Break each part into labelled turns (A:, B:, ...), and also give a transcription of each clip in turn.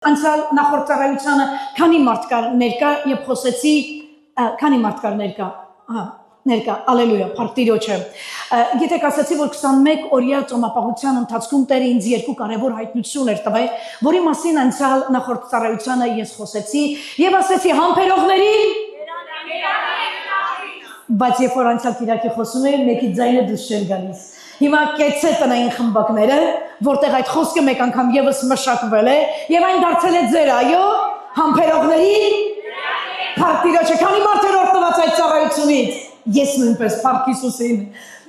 A: Անցյալ նախորդ ծառայությանը քանի մարդ կար ներկա եւ խոսեցի քանի մարդ կար ներկա ալելույա փառք Տիրոջը գիտեք ասացի որ 21 օրյա ծոմապահության ընթացքում Տերը ինձ երկու կարևոր հայտնություն էր տվել որի մասին անցյալ նախորդ ծառայությանը ես խոսեցի եւ ասեցի համբերողներին բայց երբ որ անցյալ Կիրակի խոսում եմ մեկի ձայնը դուրս չէր գալիս Հիմա կեցե տնային խմբակները, որտեղ այդ խոսքը մեկ անգամ եւս մշակվել է, եւ այն դարձել է ձեր, այո, համբերողների փառք Տիրոջը, քանի մարդեր օրհնված այդ ծառայությունից, ես նույնպես փառք Հիսուսին։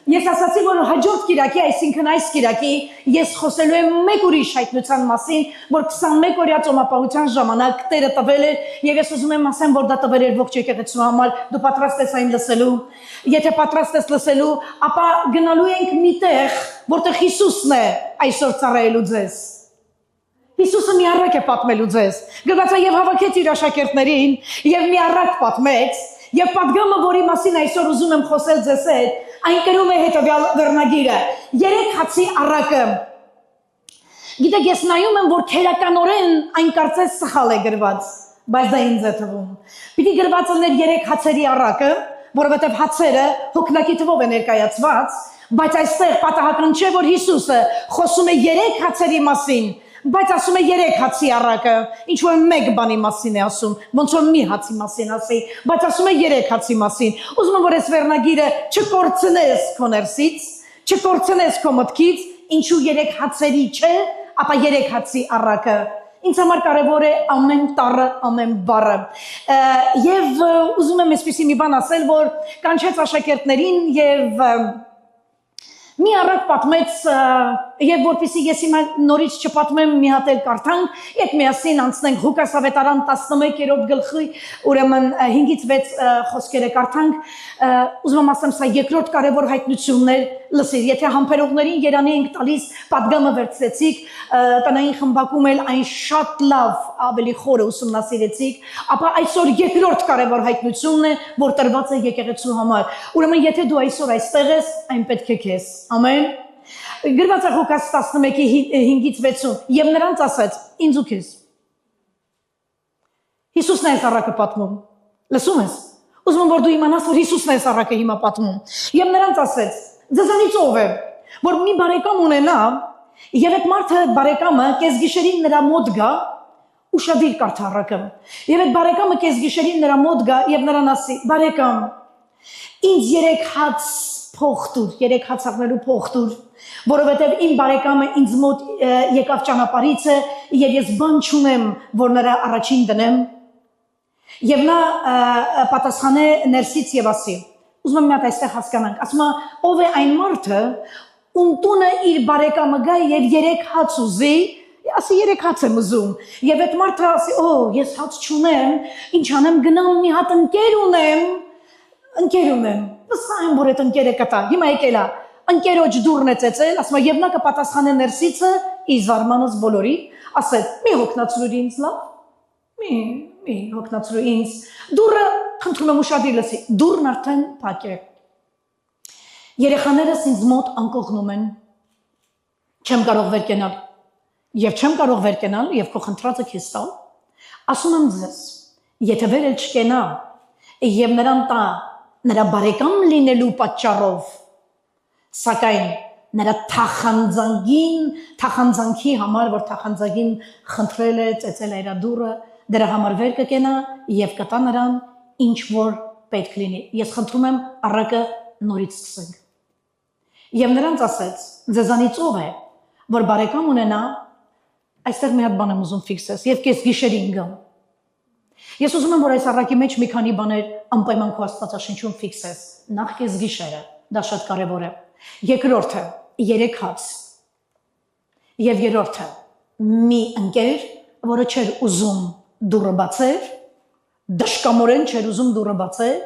A: Ես ասացի, որ հաջորդ Կիրակի, այսինքն այս Կիրակի, ես խոսելու եմ մեկ ուրիշ հայտնության մասին, որ 21 օրյա ծոմապահության ժամանակ Տերը տվել է, եւ ես ուզում եմ ասեմ, որ դա տվել էր ողջ եկեղեցու համար, դու պատրաստ ես այն լսելու։ Եթե պատրաստ ես լսելու, ապա գնալու ենք միտեղ, որտեղ Հիսուսն է այսօր ծառայելու ձեզ։ Հիսուսը մի առակ է պատմելու ձեզ։ Գրված է եւ հավաքեց իր աշակերտներին եւ մի առակ պատմեց, եւ պատգամը, որի մասին այսօր ուզում եմ խոսել ձեզ հետ, այն կրում է հետեւյալ վերնագիրը. 3 հացի առակը։ Գիտեք, ես նայում եմ, որ քերականորեն այն կարծես սխալ է գրված, բայց դա ինձ է թվում։ Պիտի գրված լիներ 3 հացերի առակը, որովհետև հացերը հոգնակի թվով է ներկայացված, բայց այստեղ պատահական չէ, որ Հիսուսը խոսում է 3 հացերի մասին, բայց ասում է 3 հացի առակը, ինչ որ մեկ բանի մասին է ասում, ոնց որ մի հացի մասին ասի, բայց ասում է 3 հացի մասին։ Ուզում եմ, որ այս վերնագիրը չկորցնես քո ներսից, չկորցնես քո մտքից, ինչու 3 հացերի չէ, ապա 3 հացի առակը։ Ինձ համար կարևոր է ամեն տառը, ամեն բառը։ Եվ ուզում եմ այսպիսի մի բան ասել, որ կանչեց աշակերտներին եւ մի առակ պատմեց եւ որպեսզի ես հիմա նորից չպատմեմ մի հատ էլ կարդանք, եք միասին անցնենք Ղուկաս ավետարան 11-րդ գլխի, ուրեմն 5-ից 6 խոսքերը կարդանք, ուզում եմ ասեմ, սա երկրորդ կարևոր հայտնությունն է, լսիր, եթե համբերողներին երանի ենք տալիս, պատգամը վերցրեցիք, տնային խմբակում էլ այն շատ լավ ավելի խորը ուսումնասիրեցիք, ապա այսօր երկրորդ կարևոր հայտնությունն է, որ տրված է եկեղեցու համար։ Ուրեմն եթե դու այսօր այստեղ ես, այն պետք է քեզ։ Ամեն։ Գրված է Ղուկաս 11-ի 5-ից 6-ում, եւ նրանց ասաց. ինձ ու քեզ։ Հիսուսն է այս առակը պատմում։ Լսում ես։ Ուզում եմ որ դու իմանաս, որ Հիսուսն է այս առակը հիմա պատմում։ Եվ նրանց ասեց. ձեզանից ով է, որ մի բարեկամ ունենա, եւ այդ մարդը բարեկամը կեսգիշերին նրա մոտ գա, ուշադիր կարդա առակը։ Եվ այդ բարեկամը կեսգիշերին նրա մոտ գա եւ նրան ասի. բարեկամ, ինձ 3 հաց փող տուր, 3 հաց աղնելու փող տուր, որովհետև իմ բարեկամը ինձ մոտ եկավ ճանապարհից եւ ես բան չունեմ, որ նրա առաջին դնեմ։ Եվ նա պատասխանե ներսից եւ ասի. ուզում եմ մի հատ այստեղ հասկանանք, ասում է ով է այն մարդը, ում տունը իր բարեկամը գա եւ 3 հաց ուզի, ասի 3 հաց եմ ուզում, եւ այդ մարդը ասի, օ, ես հաց չունեմ, ինչ անեմ, գնամ մի հատ ընկեր ունեմ, վստահ եմ, որ այդ ընկերը կտա, հիմա եկել է, ընկերոջ դուռն է ծեծել, ասում է, եւ նա կպատասխանե ներսիցը, ի զարմանոց բոլորի, ասել, մի հոգնածրու ինձ լավ, մի հոգնածրու ինձ, դուռը, խնդրում եմ ուշադիր լսի, դուռն արդեն փակ է, երեխաներս ինձ մոտ անկողնում են, չեմ կարող վեր կենալ, եւ չեմ կարող վեր կենալ, եւ քո խնդրածը քեզ տալ, ասում եմ ձեզ, եթե վեր էլ չկենա, եւ նրան տա, նրա բարեկամ լինելու պատճառով, սակայն նրա թախանձանքի համար, որ թախանձագին խնդրել է, ծեծել է իր դուռը, դրա համար վեր կկենա եւ կտա նրան ինչ որ պետք լինի։ Ես խնդրում եմ առակը նորից սկսենք։ Եվ նրանց ասեց. ձեզանից ով է, որ բարեկամ ունենա, այստեղ մի հատ բան եմ ուզում ֆիքսես եւ կես գիշերին գամ։ Ես ուզում եմ որ այս առակի մեջ մի քանի բաներ անպայման քո Աստվածաշնչում ֆիքսես։ Նախ կես գիշերը, դա շատ կարեւոր է։ Երկրորդը 3 հաց։ Եվ երրորդը մի ընկեր, որը չէր ուզում դուռը բացել, դժկամորեն չէր ուզում դուռը բացել,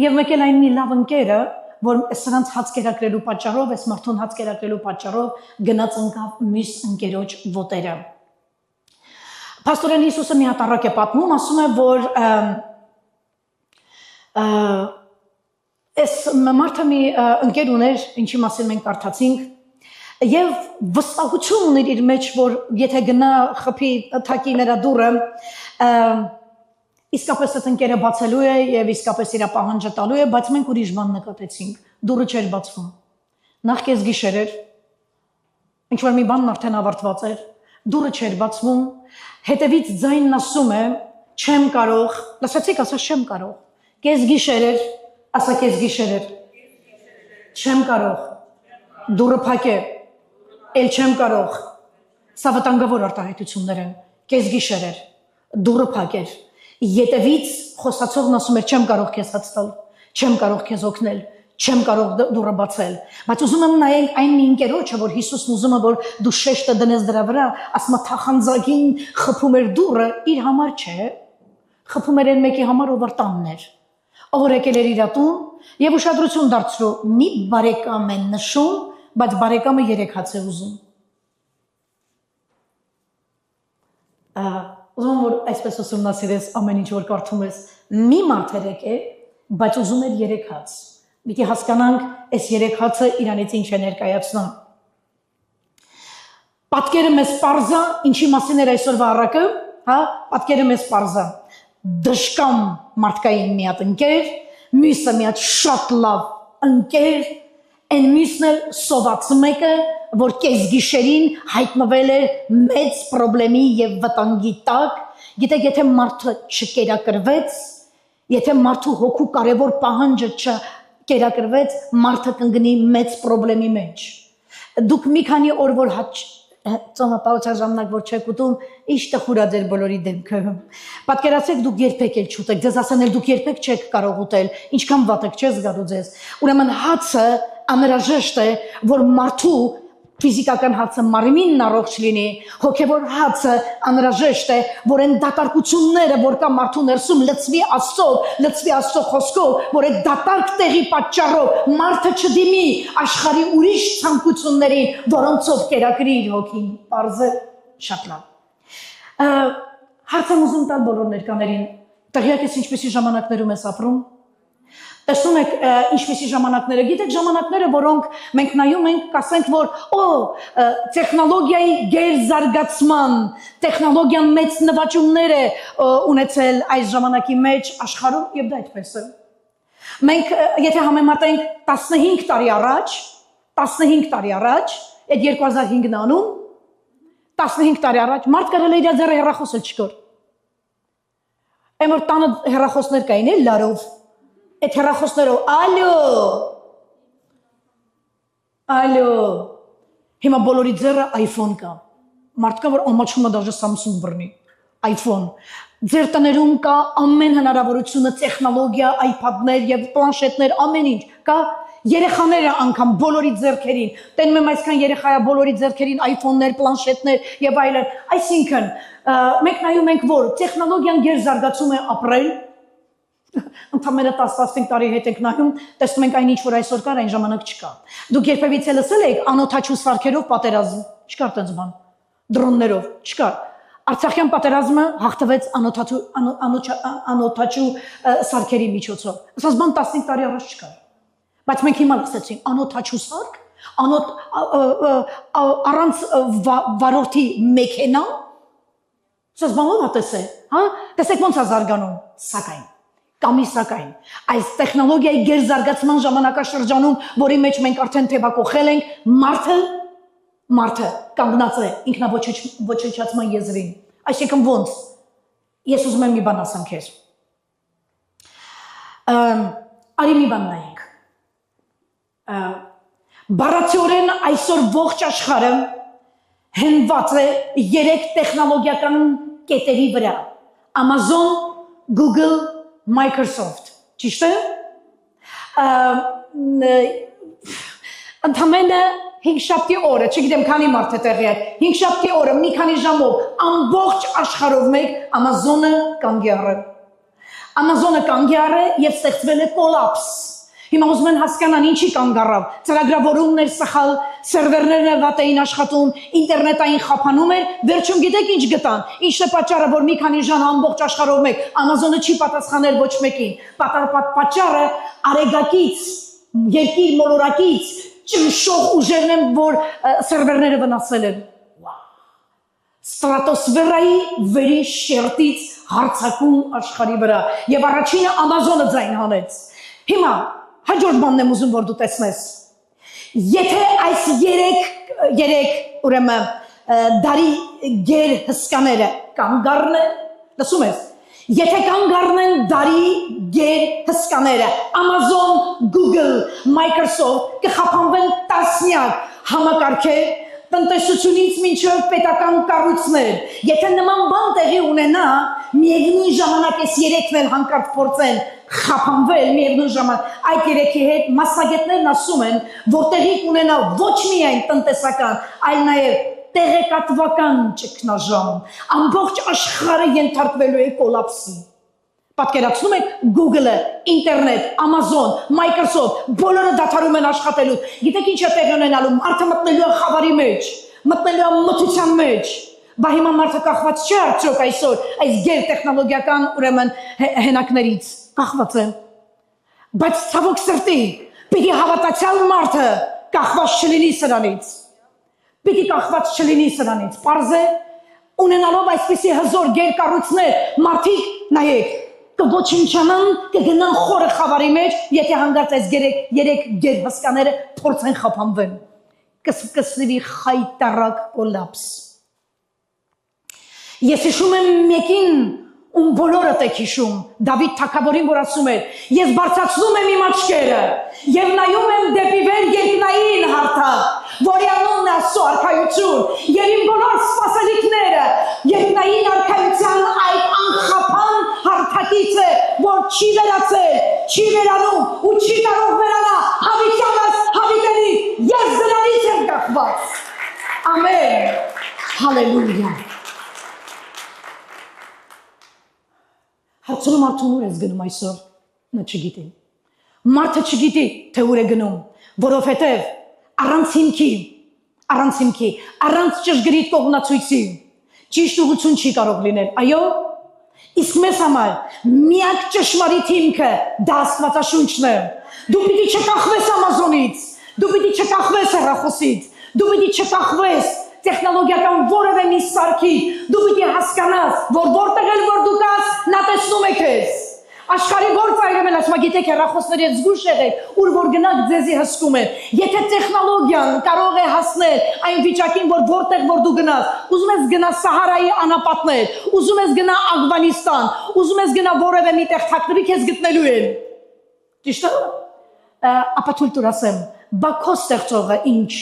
A: եւ մեկ էլ այն մի լավ ընկերը, որ սրանց հաց կերակրելու պատճառով, այս մարդուն հաց կերակրելու պատճառով գնաց ընկավ մյուս ընկերոջ ոտերը։ Պաստորեն Հիսուսը մի հատ առակ է պատմում, ասում է, որ այս մարդը մի ընկեր ուներ, ինչի մասին մենք կարդացինք, Եվ վստահություն ուներ իր մեջ, որ եթե գնա խփի թակի նրա դուռը, իսկապես այդ ընկերը բացելու է եւ իսկապես իր պահանջը տալու է, բայց մենք ուրիշ բան նկատեցինք, դուռը չէր բացվում։ Նախ կես գիշեր էր, ինչ որ մի բանն արդեն ավարտված էր, դուռը չէր բացվում, հետևից ձայնն ասում է, չեմ կարող, լսեցիք, ասա չեմ կարող, կես գիշեր էր, ասա կես գիշեր էր, չեմ կարող, դուռը փակ է, էլ չեմ կարող, սա վտանգավոր արտահայտություններ են, կես գիշեր էր, դուռը փակ էր, ետևից խոսացողն ասում էր չեմ կարող քեզ հաց տալ, չեմ կարող քեզ օգնել, չեմ կարող դուռը բացել, բայց ուզում եմ նայենք այն մի ընկերոջը, որ Հիսուսն ուզում է, որ դու շեշտը դնես դրա վրա, ասում է թախանձագին խփում էր դուռը, իր համար չէ, խփում էր այն մեկի համար, ով տանն էր, ով եկել էր իր տուն եւ ուշադրություն դարձրու, մի բարեկամ են նշում, բայց բարեկամը 3 հաց է ուզում։ Ուզում որ այսպես ուսումնասիրես ամեն ինչ որ կարդում ես, մի մարդ է, բայց ուզում էր 3 հաց։ Պիտի հասկանանք այս 3 հացը իրանից ինչ է ներկայացնում։ Պատկերը մեզ պարզա, ինչի մասին էր այսօրվա առակը, հա, պատկերը մեզ պարզա։ Դժկամ մարդկային մի հատ ընկեր, մյուսը մի հատ շատ լավ ընկեր, այն մյուսն էլ սոված մեկը, որ կես գիշերին հայտնվել է մեծ խնդրի եւ վտանգի տակ, գիտեք, եթե մարդը չկերակրվեց, եթե մարդու հոգու կարևոր պահանջը կերակրվեց, մարդը կընկնի մեծ խնդրի մեջ։ Դուք մի քանի օր որ ծանոթության ժամանակ որ չեք ուտում, ինչ տխուր է ձեր բոլորի դեմքը։ Պատկերացրեք դուք երբեք էլ չուտեք, ձեզ ասեն էլ դուք երբեք չեք կարող ուտել, ինչքան վատ եք չես զգալու ձեզ։ Ուրեմն հացը անհրաժեշտ է, որ մարդու ֆիզիկական հացը մարմինն առողջ լինի, հոգևոր հացը անհրաժեշտ է, որ այն դատարկությունները, որ կա մարդու ներսում լցվի Աստծո խոսքով, որ այդ դատարկ տեղի պատճառով մարդը չդիմի աշխարհի ուրիշ ցանկություններին, որոնցով կերակրի իր հոգին, բարձը շատ լավ։ Հարց եմ ուզում տալ բոլոր ներկաներին, տեղյակ ես ինչպիսի ժամանակներում ես ապրում։ Տեսնում եք ինչպիսի ժամանակները, գիտեք ժամանակները, որոնք մենք նայում ենք, կասենք, որ տեխնոլոգիայի գերզարգացման, տեխնոլոգիան մեծ նվաճումներ է ունեցել այս ժամանակի մեջ աշխարհում եւ դա այդպես է։ Մենք եթե համեմատենք 15 տարի առաջ, այդ 2005-ն անում, 15 տարի առաջ մարդ կարել է իր ձեռը հեռախոսը չկար։ Այն որ տանը հեռախոսներ կային էլ լարով։ Այդ հեռախոսներով ալո, հիմա բոլորի ձեռը iPhone կա, մարդ կա, որ ամաչում է դաժե Samsung բռնի, iPhone, ձեր տներում կա ամեն հնարավորությունը, տեխնոլոգիա, iPad-ներ և պլանշետներ, ամեն ինչ, կա երեխաները անգամ բոլորի ձեռքերին, տենում եմ այսքան երեխա է բոլորի ձեռքերին iPhone-ներ, պլանշետներ և այլն, այսինքն, մենք նայում ենք, որ տեխնոլոգիան գերզարգացում է ապրել, ընդամենը 10-15 տարի հետ ենք նայում, տեսնում ենք այն ինչ որ այսօր կար, այն ժամանակ չկա։ Դուք երբևիցե լսել եք անօթաչու սարքերով պատերազմ, չկար տենց բան, դրոններով, չկար։ Արցախյան պատերազմը հաղթվեց անօթաչու սարքերի միջոցով։ Ասած բան 15 տարի առաջ չկար։ Բայց մենք հիմա լսեցինք անօթաչու սարք, առանց վարորդի մեքենա, ասած բան ո՞վ է տեսել, հա? Տեսեք ոնց է զարգանում, սակայն, այս տեխնոլոգիայի գերզարգացման ժամանակաշրջանում, որի մեջ մենք արդեն թեվակողել ենք, մարդը կանգնած է ինքնաոչնչացման եզրին, այսինքն ոնց, ես ուզում եմ մի բան ասեմ քեզ, արի մի բան նայենք, բառացիորեն այսօր ողջ աշխարհը հենված է 3 տեխնոլոգիական կետերի վրա, Amazon, Google, Microsoft, ճիշտ է, ընդամենը 5 շաբթի օրը, չգիտեմ քանի մարդ է տեղի է, 5 շաբթի օրը, մի քանի ժամով, ամբողջ աշխարհով մեկ Amazon-ը կանգ է առել եւ ստեղծվել է կոլապս։ Հիմա ուզում են հասկանան ինչի կանգ առավ, ծրագրավորումներ սխալ, սերվերներն վատ էին աշխատում, ինտերնետային խափանում էր, վերջում գիտեք ինչ գտան, ինչն է պատճառը, որ մի քանի ժամ ամբողջ աշխարհով մեկ Amazon-ը չի պատասխանել ոչ մեկին, պատճառը արեգակից, երկիր մոլորակից ճնշող ուժերն են, որ սերվերները վնասել են։ Ստրատոսֆերայի վերի շերտից հարցակում աշխարհի վրա եւ առաջինը Ամազոնը ձայն հանեց։ Հիմա հաջորդ բանն եմ ուզում որ դու տեսնես։ Եթե այս երեք ուրեմն դարի գեր հսկաները կանգ առնեն, լսում ես, եթե կանգ առնեն դարի գեր հսկաները, Amazon, Google, Microsoft կխափանվեն տասնյակ համակարգեր տնտեսությունից մինչև պետական կառույցներ, եթե նման բան տեղի ունենա, միևնույն ժամանակ այս երեքն էլ հանկարծ փորձեն խափանվել միևնույն ժամանակ, այդ երեքի հետ մասնագետներն ասում են, որ տեղի կունենա ոչ միայն տնտեսական, այլ նաև տեղեկատվական ճգնաժամ, ամբողջ աշխարհը ենթարկվելու է կոլապսի։ Պատկերացնում եք Google-ը, ինտերնետ, Amazon, Microsoft, բոլորը դադարում են աշխատելու։ Գիտեք ինչ է տեղի ունենալու, մարդը մտնելու է խավարի մեջ, մտնելու է մթության մեջ։ Բա հիմա մարդը կախված չէ արդյոք այսօր այս գեր տեխնոլոգիական ուրեմն հենակներից, կախված է։ Բայց ցավոք սրտի, պիտի հավատացյալ մարդը կախված չլինի սրանից։ Պիտի կախված չլինի սրանից։ Պարզ է, ունենալով այսպիսի հզոր գեր կառույցներ, մարդիկ նայեք կոչինչանան կգնան խորը խավարի մեջ, եթե հանգարց այս երեք գեր հսկաները փորձեն խափանվեն։ Կսկսվի խայտարակ կոլապս։ Ես հիշում եմ մեկին, ում բոլորդ եք հիշում, Դավիթ թագավորին, որ ասում էր, ես բարձրացնում եմ իմ աչքերը եւ նայում եմ դեպի վեր երկնային հարթակ, որի անունն է Աստծո արքայություն, եւ իմ բոլոր սպասելիքները երկնային արքայության այդ անխափան հարթակից է, որ չի վերացել, չի վերանում ու չի կարող վերանա, հավիտյանս հավիտենի, ես դրանից եմ կախված։ Ամեն, հալելույա։ Հարցնում մարդուն ուր ես գնում այսօր, նա չգիտի։ Մարդը չգիտի, թե ուր է գնում, որովհետև առանց հիմքի, առանց ճշգրիտ կողմնացույցի, ճիշտ ուղղություն չի կարող լինել, այո, իսկ մեզ համար միակ ճշմարիտ հիմքը դա Աստվածաշունչն է։ Դու պիտի չկախվես Ամազոնից, դու պիտի չկախվես հեռախոսից, դու պիտի չկախվես տեխնոլոգիական որևէ մի սարքի, դու պիտի հասկանաս, որ որտեղ էլ որ դու կաս, նա տեսնում է քեզ։ Աշխարհի որ ծայրում են, ասում գիտեք հեռախոսների հետ զգուշ եղեք, ուր որ գնաք ձեզի հսկում են։ Եթե տեխնոլոգիան կարող է հասնել այն վիճակին, որ որտեղ որ դու գնաս, ուզում ես գնա Սահարայի անապատներ, ուզում ես գնա Աղվանիստան, ուզում ես գնա որևէ մի տեղ թաքնվի, քեզ գտնելու են։ Ճիշտ է։ Ապա թույլ տուր ասեմ, բա քո ստեղծողը ինչ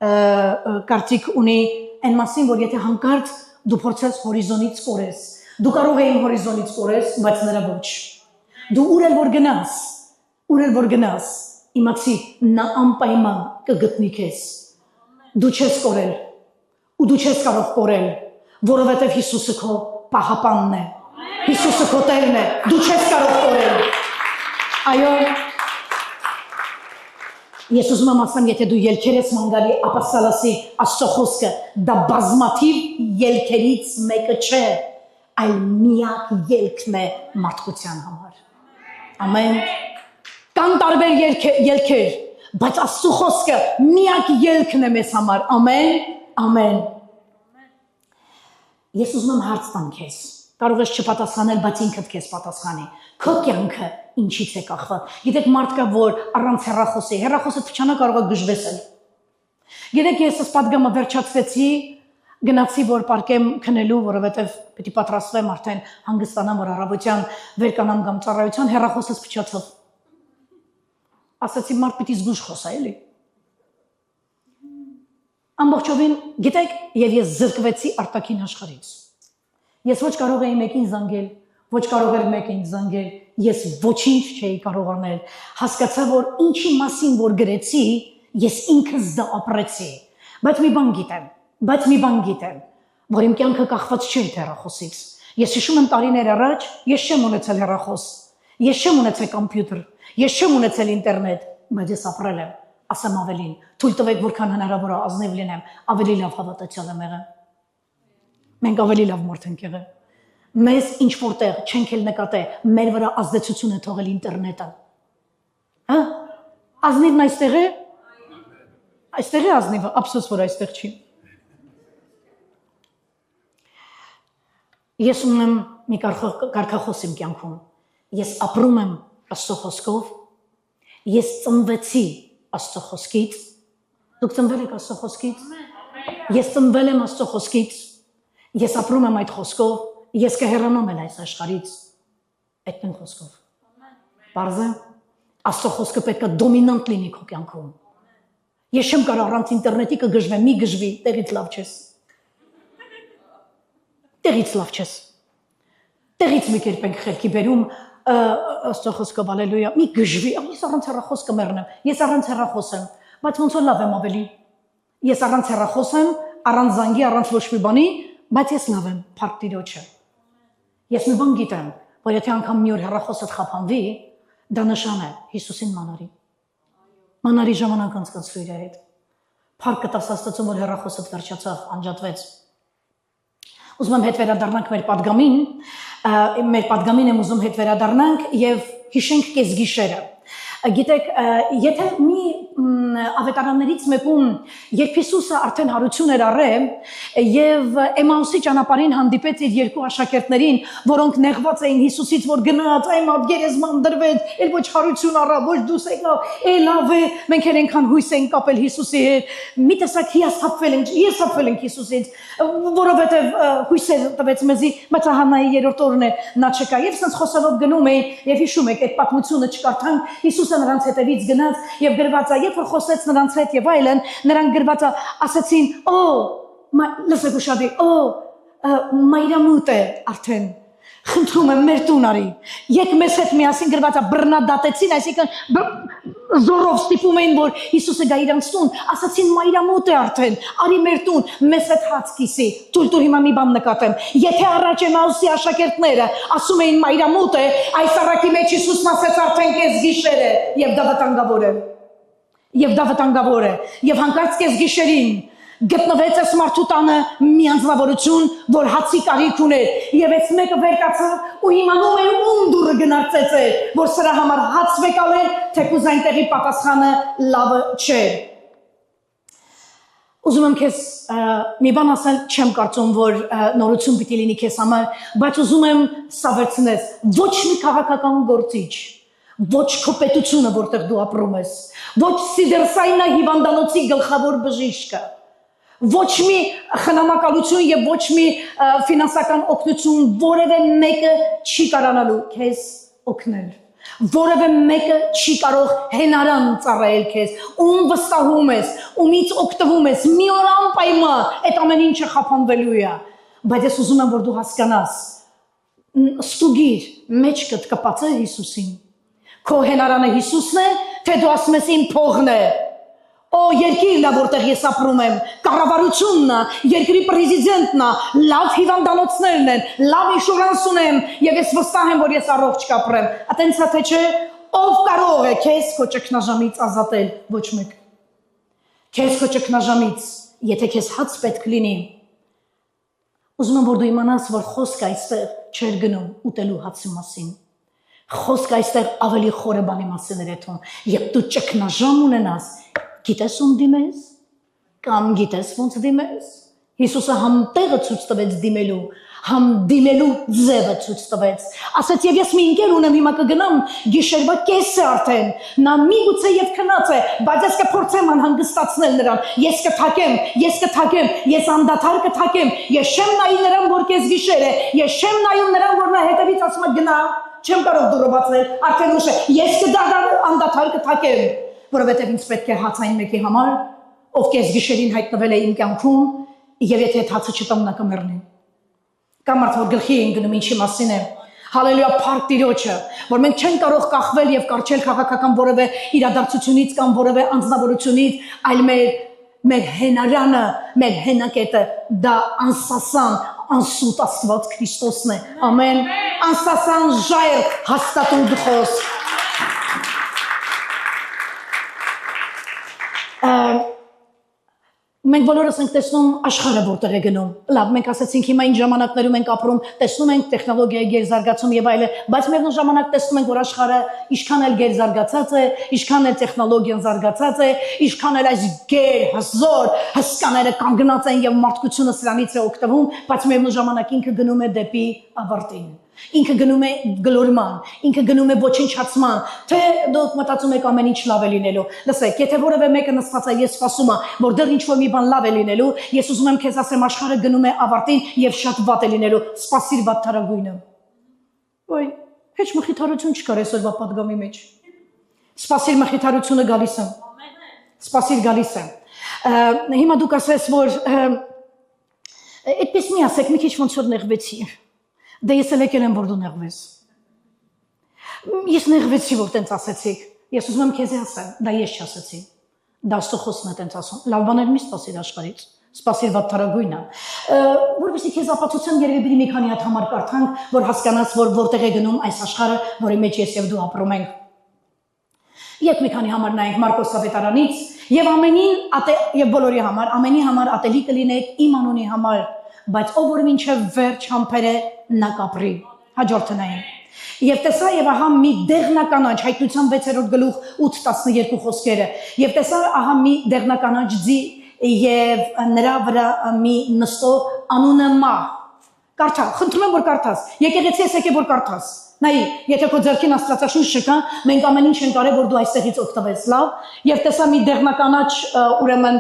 A: կարծիք ունի այն մասին, որ եթե հանկարծ դու փորձես հորիզոնից կորես, դու կարող ես հորիզոնից կորես, բայց նրա ոչ։ Դու ուր էլ որ գնաս, իմացի նա անպայման կգտնի քեզ։ Դու չես կորել, ու դու չես կարող կորել, որովհետև Հիսուսը քո պահապանն է, Հիսուսը քո Տերն է, դու չես կարող կորել։ Այո, ես ուզում եմ ասեմ, եթե դու ելքեր ես մանգալի, ապա սալասի Աստծո խոսքը, դա բազմաթիվ ելքերից մեկը չէ, այլ միակ ելքն է մարդկության համար։ Ամեն։ Կան տարբեր ելքեր, բայց Աստծո խոսքը միակ ելքն է մեզ համար։ Ամեն, ամեն։ Ես ուզում եմ հարց տամ քեզ, կարող ես չպատասխանել, բայց ինքդ քեզ պատասխանի։ Քո կյանքը ինչից է կախված։ Գիտեք, մարդ կա, որ առանց հեռախոսը փչանա կարող է գժվեսել։ Գիտեք, ես այս պատգամը վերջացրեցի, գնացի, որ պարկեմ քնելու, որովհետև պիտի պատրաստվեմ արդեն հանգստանամ, որ առավոտյան վեր կանամ կամ ծառայության, հեռախոսս փչացավ։ Ասացի, մարդ պիտի զգուշ խոսա, էլի։ Ամբողջովին, գիտեք, եւ ես զրկվեցի արտաքին աշխարհից։ Ես ոչ կարող էի մեկին զանգել, ոչ կարող էր մեկին զանգել, ես ոչինչ չէի կարող անել, հասկացա, որ ինչի մասին որ գրեցի, ես ինքս դա ապրեցի, բայց մի բան գիտեմ, որ իմ կյանքը կախված չէ հեռախոսից։ Ես հիշում եմ տարիներ առաջ, ես չեմ ունեցել հեռախոս, ես չեմ ունեցել կոմպյուտեր, ես չեմ ունեցել ինտերնետ, բայց ես ապրել եմ, ասեմ ավելին, թույլ տվեք, որքան հնարավոր է ազնիվ լինեմ, ավելի լավ հավատացյալ եմ եղել։ Մենք ավելի լավ մարդ ենք եղել։ Մեզ ինչ որտեղ չենք էլ նկատել, մեր վրա ազդեցություն է թողել ինտերնետը։ Հա? Ազնիվն այստեղ է։ Այստեղ է ազնիվը, ափսոս որ այստեղ չի։ Ես ունեմ մի կարգախոս իմ կյանքում։ Ես ապրում եմ Աստծո խոսքով։ Ես ծնվեցի Աստծո խոսքից։ Դուք ծնվել եք Աստծո խոսքից։ Ես ծնվել եմ Աստծո խոսքից։ Ես ապրում եմ այդ խոսքով։ Ես կհեռանամ էլ այս աշխարհից այդ նույն խոսքով։ Պարզ է։ Աստծո խոսքը պետք է դոմինանտ լինի քո կյանքում։ Ես չեմ կարող առանց ինտերնետի կգժվեմ, մի գժվի, տեղից լավ չես։ Տեղից լավ չես։ Տեղից մի կերպ ենք խելքի բերում Աստծո խոսքով, հալելույա, մի գժվի, ես առանց հեռախոս կմեռնեմ, ես առանց հեռախոս եմ, բայց ոնց որ լավ եմ ավելի։ Ես առանց հեռախոս եմ, առանց զանգի, առանց ոչ մի բանի, բայց ես լավ եմ, փառք Տիրոջը։ Ես մի բան գիտեմ, որ եթե անգամ մի օր հեռախոսդ խափանվի, դա նշան է Հիսուսին մանարի։ Մանարի ժամանակ անցկացրու իր հետ։ Փառք տաս Աստծուն, որ հեռախոսդ վերջացավ, անջատվեց։ Ուզում եմ հետ վերադառնանք մեր պատգամին եմ ուզում հետ վերադառնանք եւ հիշենք կեսգիշերը։ Գիտեք, եթե մի ավետարաններից մեկում, երբ Հիսուսը արդեն հարություն էր առել եւ Էմաուսի ճանապարհին հանդիպեց իր երկու աշակերտներին, որոնք նեղված էին Հիսուսից, որ գնաց, այ մատ գերեզման դրվեց, ել ոչ հարություն առավ, ոչ դուս եկավ, ել լավ է, մենք էլ այնքան հույս ենք կապել Հիսուսի հետ, մի տեսակ հիասթափվել ենք Հիսուսից, որովհետեւ հույսը տվեց մեզի, բայց Հաննայի երրորդ օրն է, նա չկա, եւ սենց խոսալով գնում էին, եւ հիշում եք այդ պատմությունը չկարդանք, Հիսուսը նրանց հետևից գնաց եւ գրված է, երբ որ խոսեց նրանց հետ եւ այլն, նրանք գրված է, ասացին, լսեք ուշադիր, մայրամուտ է արդեն, խնդրում եմ մեր տուն արի, եկ մեզ հետ միասին գրված է, բռնադատեցին, այսինքն զորով ստիպում էին, որ Հիսուսը գա իրանց տուն, ասացին մայրամուտ է արդեն, արի մեր տուն, մեզ հետ հաց կիսի, թույլ հիմա մի բան նկատեմ, եթե առաջ Էմաուսի աշակերտները ասում էին մայրամուտ է, այս առակի մեջ Հիսուսն ասեց արդեն կեսգիշեր է, եւ դա վտանգավոր է, եւ հանկարծ կեսգիշերին գտնվեց այս մարդու տանը մի անձնավորություն, որ հացի կարիք ուներ, եւ այս մեկը վեր կացավ ու իմանում էր ում դուրը գնացեց էր, որ սրա համար հաց վեկալ էր, թեկուզ այնտեղի պատասխանը լավը չէր։ Ուզում եմ քեզ մի բան ասել, չեմ կարծում, որ նորություն պիտի լինի քեզ համար, բայց ուզում եմ սավերցնես, ոչ մի քաղաքական գործիչ, ոչ քո պետությունը, որտեղ դու ապրում ես, ոչ Սիդերսայնա հիվանդանոցի գլխավոր բժիշկը, ոչ մի խնամակալություն եւ ոչ մի ֆինանսական օգնություն որևէ մեկը չի կարողանալու քեզ օգնել, որևէ մեկը չի կարող հենարան ծառայել քեզ, ում վստահում ես, ումից օգտվում ես, մի օր անպայման այդ ամեն ինչը խափանվելու է, բայց ես ուզում եմ որ դու հասկանաս, ստուգիր մեջքդ կպած է Հիսուսին, քո հենարանը Հիսուսն է, թե դու ասում ես իմ փողն է, երկիրն է, որտեղ ես ապրում եմ, կառավարությունն է, երկրի պրեզիդենտն է, լավ հիվանդանոցներն են, լավ ինշուրանս ունեմ, եւ ես վստահ եմ, որ ես առողջ կապրեմ։ Ատենցա թե չէ, ով կարող է քեզ քո ճգնաժամից ազատել, ոչ մեկ։ Քեզ քո ճգնաժամից, եթե քեզ հաց պետք լինի, ուզում եմ, որ դու իմանաս, որ խոսքը այստեղ չէր գնում ուտելու հացի մասին։ Խոսքը այստեղ ավելի խորը բանի մասին էր էթում, երբ դու ճգնաժամ ունենաս, գիտես ում դիմես, կամ գիտես ոնց դիմես, Հիսուսը համ տեղը ցույց տվեց դիմելու, համ դիմելու ձևը ցույց տվեց, ասաց եւ ես մի ընկեր ունեմ, հիմա կգնամ, գիշերվա կեսը արդեն, նա միգուցե եւ քնած է, բայց ես կփորձեմ անհանգստացնել նրան, ես կթակեմ, ես անդադար կթակեմ, ես չեմ նայի նրան, որ կեսգիշեր է, ես չեմ նայում նրան, որ նա հետևից ասում է գնա, չեմ կարող դուրը բացել, արդեն ուշ է, ես անդադար կթակեմ, որովհետև ինձ պետք է հաց այն մեկի համար, ով կեսգիշերին հայտնվել է իմ կյանքում, եւ եթե այդ հացը չտամ նա կմեռնի։ Կամ մարդ որ գլխի են գնում ինչի մասին է։ Հալելույա, փառք Տիրոջը, որ մենք չենք կարող կախվել եւ կարճել քաղաքական որևէ իրադարձությունից կամ որևէ անձնավորությունից, այլ մեր հենարանը, մեր հենակետը դա անսասան, անսուտ Աստված Քրիստոսն է։ Ամեն։ Անսասան ժայռ հաստատուն դխոս։ Մենք բոլորս ենք տեսնում աշխարհը որտեղ է գնում։ Լավ, մենք ասացինք հիմա ինչ ժամանակներում ենք ապրում, տեսնում ենք տեխնոլոգիայի գերզարգացում եւ այլն, բայց միևնույն ժամանակ տեսնում ենք, որ աշխարհը ինչքան էլ գերզարգացած է, ինչքան էլ տեխնոլոգիան զարգացած է, ինչքան էլ այս գերհզոր հսկաները կանգնած են եւ մարդկությունը սրանից է օգտվում, բայց միևնույն ժամանակ ինքը գնում է դեպի ավարտին։ Ինքը գնում է գլորման, ինքը գնում է ոչնչացման, թե դուք մտածում եք ամեն ինչ լավ է լինելու։ Լսեք, եթե որևէ մեկը նստած է, ես սպասում եմ, որ դեռ ինչ-որ մի բան լավ է լինելու, ես ուզում եմ քեզ ասեմ, աշխարհը գնում է ավարտին եւ շատ վատ է լինելու։ Սպասիր վատ թարագույնը։ Ոյ, հեչ մխիթարություն չկար այսօրվա պատգամի մեջ։ Սպասիր մխիթարությունը գալիս է։ Սպասիր գալիս է։ Հիմա դուք ասես, որ այդպես մի ասեք, մի քիչ ոնց որ նեղվեցի։ Դե ես էլ եկել եմ, որ դու նեղվես։ Ես նեղվեցի, որ տենց ասեցիք։ Ես ուզում եմ քեզ ասեմ, դա ես չասեցի։ Դա Աստծո է տենց ասում։ Լավ բաներ մի սպասիր աշխարհից։ Սպասիր վատ թարագույնը։ Որովհետեւ քեզ ապացուցեմ երևի մի քանի հատ համար կարդանք, որ հասկանաս, որ որտեղ է գնում այս աշխարհը, որի մեջ ես եւ դու ապրում ենք։ Եկ մի քանի համար նայենք Մարկոս ավետարանից եւ եւ բոլորի համար, ամենի համար ատելի կլինեք իմ անունի համար, բայց ով որ մինչև վերջ համբեր է նա կապրի։ Հաջորդը նայենք։ Եվ տեսա եւ ահա մի դեղնականաչ, Հայտնության 6-րդ գլուխ 8-12 խոսքերը։ Եվ տեսա ահա մի դեղնականաչ ձի եւ նրա վրա մի նստող անունը Մահ։ Կարդա, խնդրում եմ որ կարդաս։ Եկեղեցի ես եկե որ կարդաս։ Նայ, եթե քո ձեռքին աստվածաշունչ չկա, մենք ամեն ինչ ենք արել, որ դու այստեղից օգտվես, լավ։ Եվ տեսա մի դեղնականաչ, ուրեմն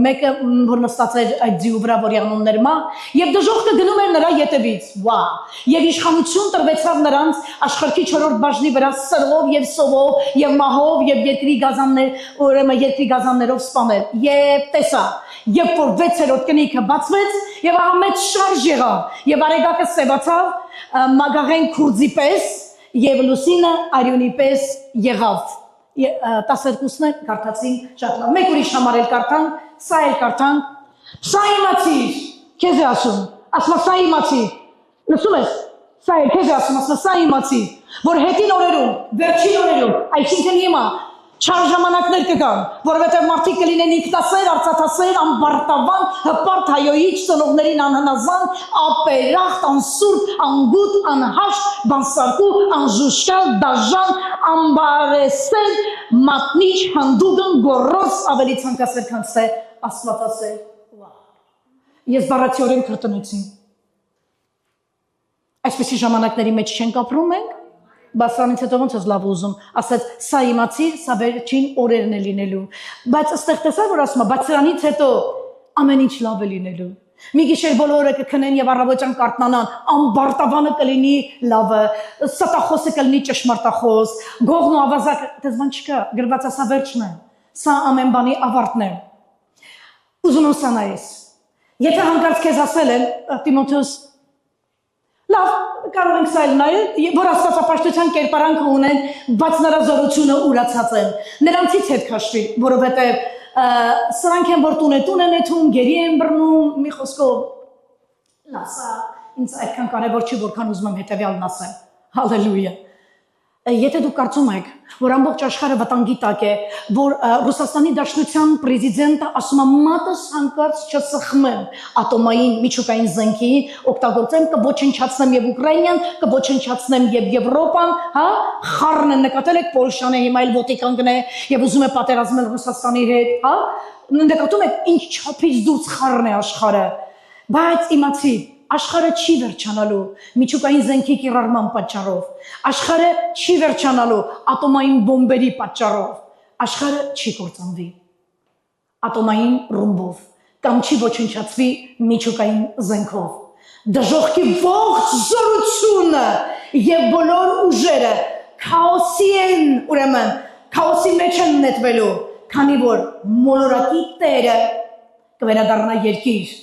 A: մեկը որ նստած էր այդ ձիու վրա, որի անունն էր Մահ, եւ դժոխքը գնում էր նրա ետևից։ Վա։ Եվ իշխանություն տրվեցավ նրանց աշխարհի 4-րդ բաժնի վրա սրով եւ սովով եւ մահով եւ երկրի գազաններ, ուրեմն երկրի գազաններով սպանել։ Եվ տեսա, երբ որ 6-րդ կնիքը բացվեց, եւ ահա մեծ շարժ եղավ, եւ արեգակը սևացավ մագաղեն քուրձի պես եւ լուսինը արյունի պես եղավ։ 12-ն կարդացինք շատ լավ։ Մեկ ուրիշ համար էլ կարդանք, սա էլ կարդանք։ Սա իմացիր, քեզ է ասում, ասма սա իմացիր։ Լսում ես։ Սա էլ քեզ է ասում, ասма սա իմացիր, որ հետին օրերում, վերջին օրերում, այսինքն հիմա չար ժամանակներ կգան, որովհետև մարդիկ կլինեն ինքնասեր, արծաթասեր, ամբարտավան, հպարտ հայոյիչ, ծնողներին անհնազան, ապերախտ, անսուրբ, անգութ, անհաշտ, բանսարկու, անժուշկալ, դաժան, ամբարեսեր, մատնիչ, հանդուգն, գոռոզ, ավելի ցանկասեր, քան թե աստվածասեր։ Ես բառացիորեն կրտնեցի։ Այսպիսի ժամանակների մեջ չենք ապրում ենք, բայց սրանից հետո ոնց ես լավ ուզում, ասած սա իմացիր, սա վերջին օրերն է լինելու, բայց ըստեղ տեսա որ ասում է, բայց սրանից հետո ամեն ինչ լավ է լինելու։ Մի գիշեր բոլորը կքնեն եւ առավոտյան կարտնանան, ամբարտավանը կլինի լավը, ստախոսը կլինի ճշմարտախոս, գողն ու ավազակը, դες բան չկա, գրված է սա վերջն է, սա ամեն բանի ավարտն է։ Ուզում եմ սա նայես։ Եթե հանկարծ քեզ ասել են Տիմոթեոս լավ, կարող ենք սա նայել, որ աստվածապաշտության կերպարանքը ունեն, բայց նրա զորությունը ուրացած են։ Նրանցից հետ քաշվի, որովհետև սրանք են որ տուն են եթում, գերի են բռնում, մի խոսքով լավ, սա ինձ այդքան կարևոր չի, որքան ուզում եմ հետևյալն ասեմ։ Հալելույա։ Եթե դուք կարծում եք, որ ամբողջ աշխարհը վտանգի տակ է, որ Ռուսաստանի Դաշնության պրեզիդենտը ասում է մատս հանկարծ չսխմեմ ատոմային միջուկային զենքի, օգտագործեմ, կոչնչացնեմ եւ Ուկրաինան, կոչնչացնեմ եւ Եվրոպան, հա, խառն են նկատել եք Պոլշան է, հիմա էլ Վոտիկանն է եւ ուզում է պատերազմել Ռուսաստանի հետ, հա, նկատում եք ինչ չափից դուրս խառն է աշխարհը, բայց իմացի Աշխարհը չի վերջանալու միջուկային զենքի կիրառման պատճառով, աշխարհը չի վերջանալու ատոմային բոմբերի պատճառով, աշխարհը չի կործանվի ատոմային ռումբով կամ չի ոչնչացվի միջուկային զենքով։ Դժոխքի ողջ զորությունը եւ բոլոր ուժերը քաոսի են, ուրեմն քաոսի մեջ են նետվելու, քանի որ մոլորակի տերը կվերադառնա երկիր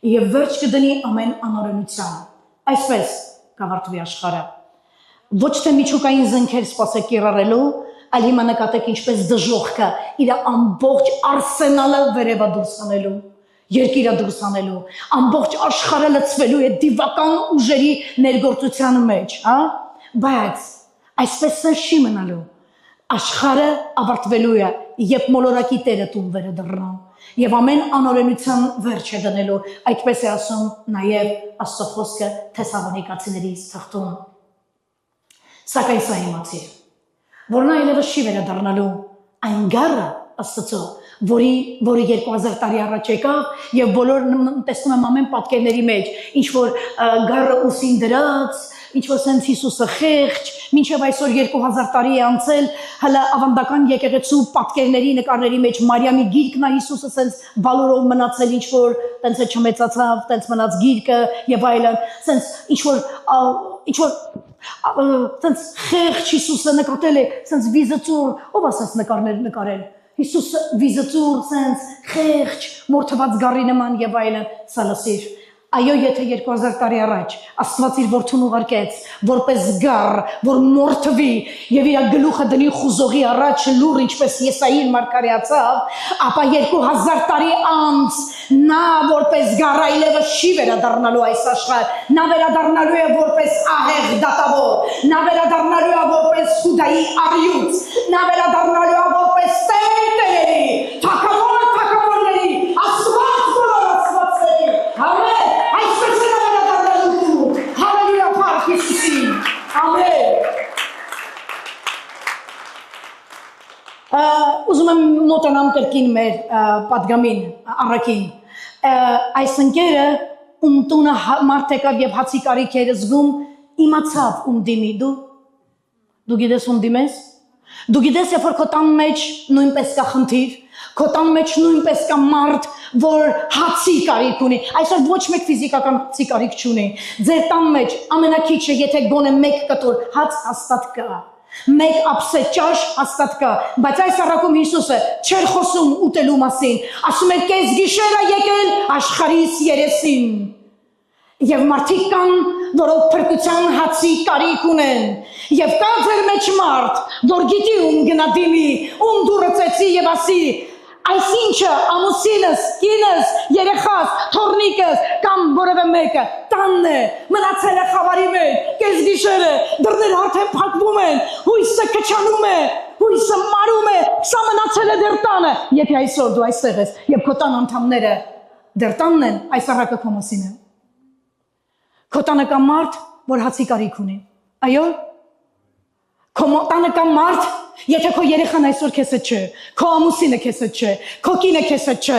A: եւ վերջ կդնի ամեն անօրենության։ Այսպես կավարտվի աշխարհը։ Ոչ թե միջուկային զենքեր սպասեք կիրառելու, այլ հիմա նկատեք ինչպես դժոխքը իր ամբողջ արսենալը վերևա դուրս անելու, երկիրը դուրս անելու, ամբողջ աշխարհը լցվելու է դիվական ուժերի ներգործության մեջ, հա։ Բայց այսպես չի մնալու։ Աշխարհը ավարտվելու է, երբ մոլորակի տերը տուն վերադառնա, եւ ամեն անօրենության վերջ է դնելու։ Այդպես է ասում նաեւ Աստծո խոսքը Թեսաղոնիկացիների թղթում։ Սակայն սա իմացիր, որ նա այլևս չի վերադառնալու այն գառը Աստծո, որը 2000 տարի առաջ եկավ եւ բոլորն տեսնում եմ ամեն պատկերների մեջ, ինչ որ գառը ուսին դրած, ինչ որ սենց Հիսուսը խեղճ, մինչև այսօր 2000 տարի է անցել, հələ ավանդական եկեղեցու պատկերների նկարների մեջ Մարիամի գիրկն է Հիսուսը սենց բալորով մնացել, ինչ որ տենց է չմեծացավ, տենց մնաց գիրկը եւ այլն, սենց ինչ որ սենց խեղճ Հիսուսը նկատել է, սենց վիզծուր, ով ասաց նկարներ նկարել, Հիսուսը վիզծուր, սենց խեղճ, մորթված գառի նման եւ այլն, սա լսիր։ Այո, եթե 2000 տարի առաջ Աստված իր որդուն ուղարկեց որպես գառ, որ մորթվի եւ իր գլուխը դնի խուզողի առաջ լուր, ինչպես Եսային մարգարեացավ, ապա 2000 տարի անց նա որպես գառ այլևս չի վերադառնալու այս աշխարհ, նա վերադառնալու է որպես ահեղ դատավոր, նա վերադառնալու է որպես Հուդայի առյուծ, նա վերադառնալու է որպես տերերի, թագավորների, Աստված բոլոր աստվածների, ամեն Ուզում եմ մոտենամ կրկին մեր պատգամին, առաքին, այս ընկերը ում տունը մարդ եկավ և հացի կարիք էր զգում, իմացավ ում դիմի, դու գիտես ում դիմես, դու գիտես երբ որ քո տան մեջ նույնպես կա խնդիր, քո տան մեջ նույնպես կա մարդ, որ հացի կարիք ունի, այսօր ոչ մեկ ֆիզիկական հացի կարիք չունի, ձեր տան մեջ ամենակիչը եթե գոնե մեկ կտոր հաց հաստատ կա, մեկ ափսե ճաշ հաստատ կա, բայց այս առակում Հիսուսը չէր խոսում ուտելու մասին, ասում էր կես գիշերը եկել աշխարհիս երեսին, եւ մարդիկ կան, որոնք փրկության հացի կարիք ունեն, եւ կա ձեր մեջ մարդ, որ գիտի ում գնա դիմի, ում դուրը ծեցի եւ ասի, այսինչը ամուսինս, կինս, երեխաս, թորնիկս կամ որևէ մեկը տանն է, մնացել է խավարի մեջ, կես գիշերը, դռները արդեն փակվում են, հույսը քչանում է, հույսը մարում է, սա մնացել է դեռ տանը, եթե այսօր դու այստեղ ես եւ քո տան անդամները դեռ տանն են, այս առակը քո մասին է։ Քո տանը կա մարդ, որ հացի կարիք ունի, այո, քո տանը կա մարդ, եթե քո երեխան այսօր քեզ հետ չէ, քո ամուսինը քեզ հետ չէ, քո կինը քեզ հետ չէ,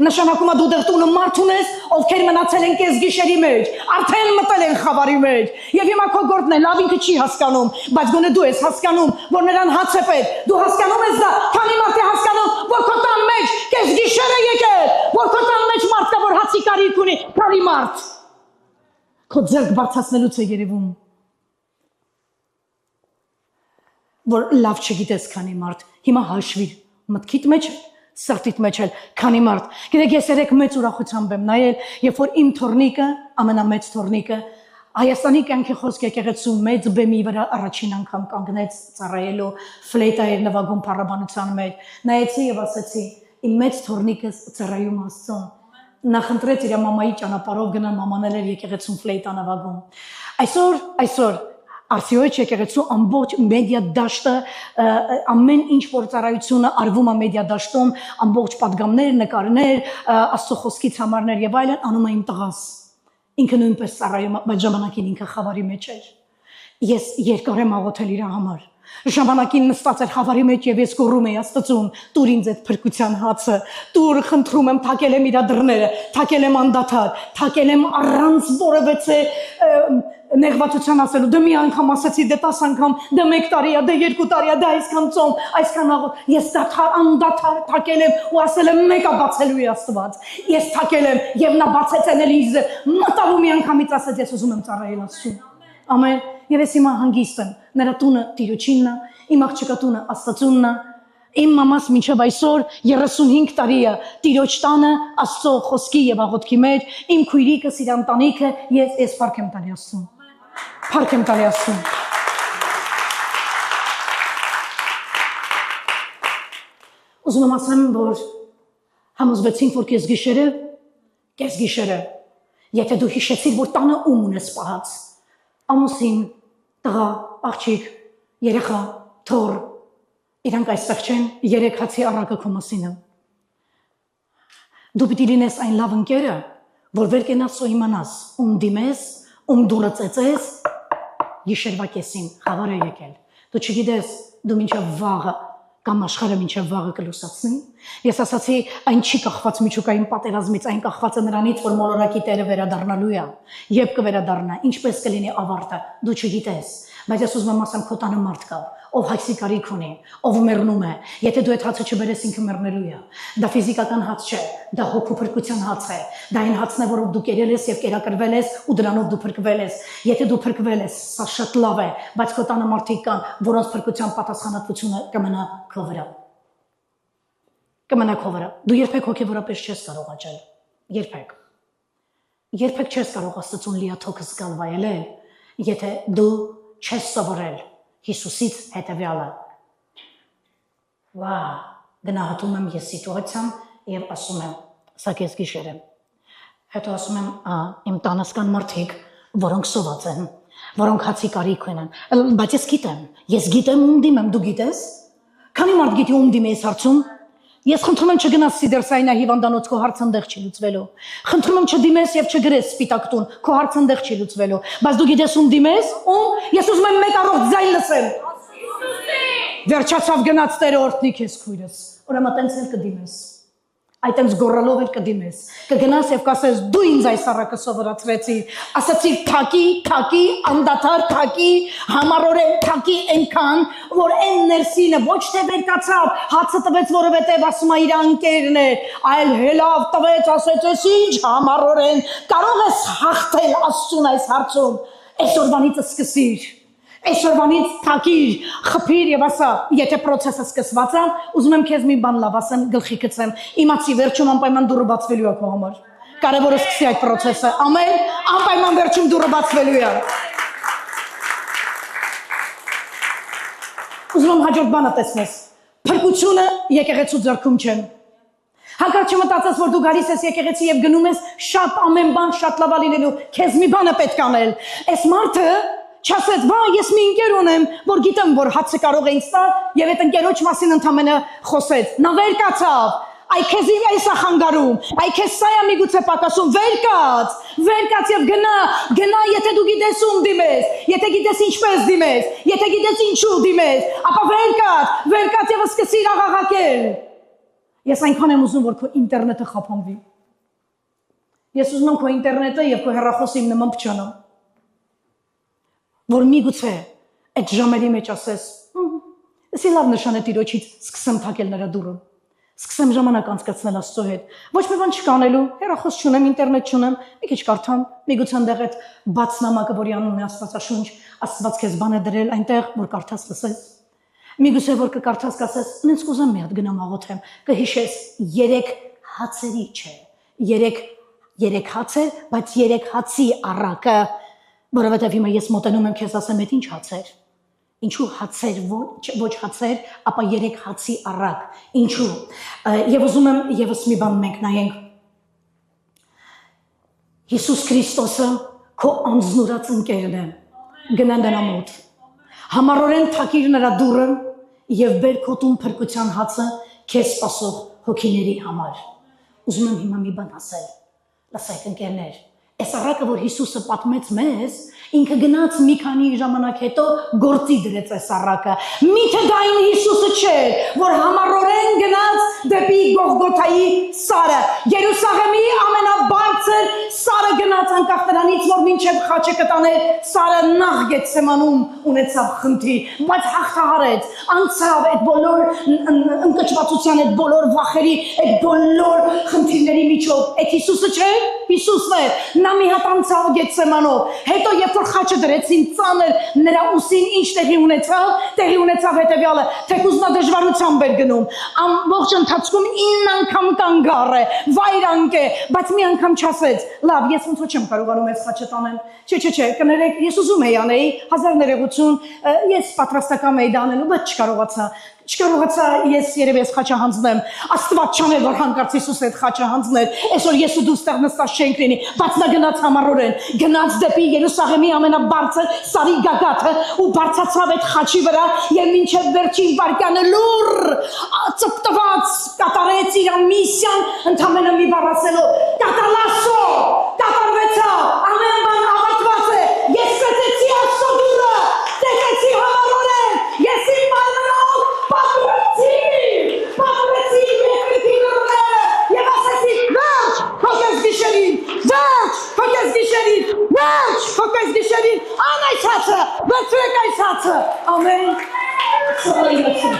A: նշանակում է դու դեռ տունը մարդ ունես, ովքեր մնացել են կես գիշերի մեջ, արդեն մտել են խավարի մեջ, եւ հիմա քո գործն է, լավ ինքը չի հասկանում, բայց գոնե դու ես հասկանում, որ նրան հաց է պետք, դու հասկանում ես դա, քանի մարդ է հասկանում, որ քո տան մեջ կես գիշեր է եկել, որ քո տան մեջ մարդ կա, որ հացի կարիք ունի, բարի մարդ, քո ձեռք բարձրացնելուց է երևում, որ լավ չգիտես քանի մարդ, հիմա հաշվիր, մտքիդ մեջ է, սրտիդ մեջ է, քանի մարդ, գիտեք ես երեք մեծ ուրախությամբ եմ նայել, երբ որ իմ թորնիկը, ամենամեծ թորնիկը, Հայաստանի կյանքի խոսք եկեղեցու մեծ բեմի վրա առաջին անգամ կանգնեց ծառայելու, ֆլեյտա էր նվագում փառաբանության մեջ, նայեցի եւ ասեցի, իմ մեծ թորնիկս ծառայում Աստծուն, նախընտրեց իր մամայի ճանապարհով գնալ, մաման էր եկեղեցում ֆլեյտա նվագում, այսօր Արսիոյի եկեղեցու ամբողջ մեդիա դաշտը, ամեն ինչ որ ծառայությունը արվում է մեդիա դաշտում, ամբողջ պատգամներ, նկարներ, Աստծո խոսքից համարներ եւ այլն անում է իմ տղաս։ Ինքը նույնպես ծառայում է, բայց ժամանակին ինքը խավարի մեջ էր։ Ես երկար եմ աղոթել իր համար։ Ժամանակին նստած էր խավարի մեջ եւ ես գոռում էի Աստծուն, տուր ինձ այդ փրկության հացը, տուր խնդրում եմ, թակել եմ իր դռները, թակել եմ անդադար, թակել եմ առանց որևէ նեղվածության ասելու, դե մի անգամ ասեցի, դե 10 անգամ, դե 1 տարի է, դե 2 տարի է, դե այսքան ծոմ, այսքան աղոթ, ես անդադար թակել եմ ու ասել եմ մեկը բացելու է Աստված, ես թակել եմ եւ նա բացեց էլիս, մտավ ու մի անգամից ասեց, ես ուզում եմ ծառայել Աստծուն, ամեն, եւ ես հիմա հանգիստ եմ, նրա տունը Տիրոջինն է, իմ աղջկա տունը Աստծունն է, իմ մամաս մինչև այսօր 35 տարի է Տիրոջ տանը Աստծո խոսքի եւ աղոթքի մեջ, իմ քույրիկս իր ընտանիքը, ես փառք եմ տալի Աստծուն, փառք եմ տալի Աստծուն։ Ուզում եմ ասեմ, որ համոզվեցինք, որ կես գիշերը, եթե դու հիշեցիր, որ տանը ում ունես պահած, ամուսին, տղա, աղջիկ, երեխա, թոռ, իրանք այստեղ չեն, 3 հացի առակը քո մասին եմ։ Դու պիտի լինես այն լավ ընկերը, որ վեր կենաս ու իմանաս, ում դիմես, ում դուրը ծեծես, գիշերվա կեսին խավար է եկել։ Դու չգիտես, դու մինչև վաղը կամ աշխարհը մինչև վաղը կլուսացնի։ Ես ասացի, այն չի կախված միջուկային պատերազմից, այն կախված է նրանից, որ մոլորակի Տերը վերադառնալու է։ Երբ կվերադառնա, ինչպես կլինի ավարտը, դու չգիտես։ Բայց ես ուզում եմ ասեմ, քո տանը մարդ կա, ով հացի կարիք ունի, ով մեռնում է։ Եթե դու այդ հացը չբերես, ինքը մեռնելու է։ Դա ֆիզիկական հաց չէ, դա հոգու փրկության հաց է։ Դա այն հացն է, որով դու կերել ես եւ կերակրվել ես ու դրանով դու փրկվել ես։ Եթե դու փրկվել ես, սա շատ լավ է, բայց քո տանը մարդիկ կան, որոնց փրկության պատասխանատվությունը կմնա քո վրա։ Կմնա քո վրա։ Դու երբեք հոգեվորապես չես կարող աճել։ Երբեք։ Երբեք չես կարող Աստծուն լիաթոք զգալ վայելել, եթե դու չես սովորել Հիսուսից հետևյալը։ Վա, գնահատում եմ ես սիտուացիան եւ ասում եմ, սա քեզ գիշեր եմ։ Հետո ասում եմ, իմ տանս կան մարդիկ, որոնք սոված են, որոնք հացի կարիք ունեն, բայց ես գիտեմ ում դիմեմ, դու գիտես։ Քանի մարդ գիտի ում դիմի ես հարցում։ Ես խնդրում եմ չգնաս Սիդերսայնա հիվանդանոց, քո հարցը ընդեղ չի լուծվելու։ Խնդրում եմ չդիմես եւ չգրես սպիտակ տուն, քո հարցը ընդեղ չի լուծվելու։ Բայց դու գիտես ում դիմես, ում ես ուզում եմ մեկ առողջ ձայն լսեմ։ Վերջացավ գնաց Տերը օրհնի քեզ քույրս։ Ուրեմն տենց էլ կդիմես։ Այտենց գոռալով էլ կդիմես, կգնաս եւ կասես դու ինձ այս առակը սովորացրեցի, ասացի թակի, անդադար թակի, համառորեն թակի այնքան, որ այն ներսինը ոչ թե վերկացավ, հացը տվեց, որովհետեւ ասում է իր անկերն է, այլ հելավ տվեց, ասեց ինչ համառորեն, կարող ես հաղթել Աստծուն այս հարցում, այսօրվանից սկսիր։ Այսօրվանից թակիր, խփիր եւ ասա, եթե process-ը սկսված է, ուզում եմ քեզ մի բան լավ ասեմ, գլխի գցեմ, իմացի վերջում անպայման դուրը բացվելու է քո համար։ Կարևորը սկսի այդ process-ը, ամեն, անպայման վերջում դուրը բացվելու է։ Ուզում եմ հաջորդ բանը տեսնես։ Փրկությունը եկեղեցու ձեռքում չէ։ Հանկարծ չմտածես, որ դու գալիս ես եկեղեցի եւ գնում ես շատ ամեն բան շատ լավ լինելու, քեզ մի բան է պետք անել։ Այս մարդը չասեց, բա ես մի ընկեր ունեմ, որ գիտեմ, որ հացը կարող է ինձ տալ, եւ այդ ընկերոջ մասին ընդամենը խոսեց։ Նա վեր կացավ, այ քեզ էս է խանգարում, այ քեզ սա է միգուցե պակասում, վեր կաց եւ գնա, եթե դու գիտես ում դիմես, եթե գիտես ինչպես դիմես, եթե գիտես ինչու դիմես, ապա վեր կաց եւ սկսիր աղաղակել։ Ես այնքան եմ ուզում, որ քո ինտերնետը խափանվի։ Ես ուզում եմ քո ինտերնետը եւ քո հեռախոսը իմ նման փչանա։ Որ միգուցե այդ ժամերի մեջ ասես, սի լավ նշան է Տիրոջից, սկսեմ թակել նրա դուռը, սկսեմ ժամանակ անցկացնել Աստծո հետ, ոչ մի բան չկանելու, հեռախոս չունեմ, ինտերնետ չունեմ, մի քիչ կարդամ, միգուցե այնտեղ այդ բաց նամակը, որի անունն է Աստվածաշունչ, Աստված քեզ բան է դրել այնտեղ, որ կարդաս լսես, միգուցե որ կկարդաս կասես, ինձ կուզեմ մի հատ գնամ աղոթեմ, կհիշես 3 հացերի չէ, 3 հացեր, բայց 3 հացի առակը, որովհետև հիմա ես մոտենում եմ քեզ ասեմ, այդ ինչ հացեր։ Ինչու հացեր, ոչ հացեր, ապա 3 հացի առակ։ Ինչու։ Եվ ուզում եմ եւս մի բան մենք նայենք։ Հիսուս Քրիստոսը քո անձնուրաց ընկերն է։ Գնա նրա մոտ։ Համառորեն թակիր նրա դուռը եւ բեր քո տուն փրկության հացը քեզ սպասող հոգիների համար։ Ուզում եմ հիմա մի բան ասել։ Լսեք ընկերներ, այս առակը, որ Հիսուսը պատմեց մեզ, ինքը գնաց մի քանի ժամանակ հետո գործի դրեց այս առակը։ Միթե դա այն Հիսուսը չէր, որ համառորեն գնաց դեպի Գողգոթայի սարը։ Երուսաղեմի ամենաբարձր սարը գնաց անկախ նրանից, որ մինչև խաչը կտաներ, սարը նախ Գեթսեմանում ունեցավ խնդիր, բայց հաղթահարեց, անցավ այդ բոլոր ընկճվածության, այդ բոլոր վախերի, այդ բոլոր խնդիրների միջով։ Այդ Հիսուսը չէ, Հիսուսն է։ Նա մի հատ անցավ Գեթսեմանով, հետո երբ որ խաչը դրեցին ծանր նրա ուսին, ինչ տեղի ունեցավ հետևյալը, թեկուզ նա դժվարությամբ էր գնում, ամբողջ ընթացքում 9 անգամ կանգառ է, վայրանք է, բայց մի անգամ չասեց, լավ, ես ոնց որ չեմ կարողանում այս խաչը տանեմ, չէ, կներեք, ես ուզում էի անեի, 1000 ներողություն, ես պատրաստական էի դա անելու, բայց չկարողացա, չկարողացա ես երևի ես խաչը հանձնեմ, Աստված չաներ, որ հանկարծ Հիսուսը այդ խաչը հանձներ, այսօր ես ու դու ստեղ նստած չենք լինի, բայց նա գնաց համառորեն, գնաց դեպի Երուսաղեմի ամենաբարձր սարի գագաթը ու բարձրացավ այդ խաչի վրա եւ մինչեւ վերջին վարկյանը լուր ծպտված կատարեց իր միսիան, ընդամենը մի բառ ասելով, կատարլասո, կատարվեցավ, ամեն բան ավարտված է, ես կեցեցի Աստծո դուռը, տեսեցի համառորեն, ես իմ մարմնով պատրեցի երկրի դռները եւ ասեցի վերջ, հոգես գիշերին, վերջ, հոգես գիշերին, վերջ, հոգես գիշերին, ան այս հացը, վերցրեք այս հացը, ամեն, սովորեցի,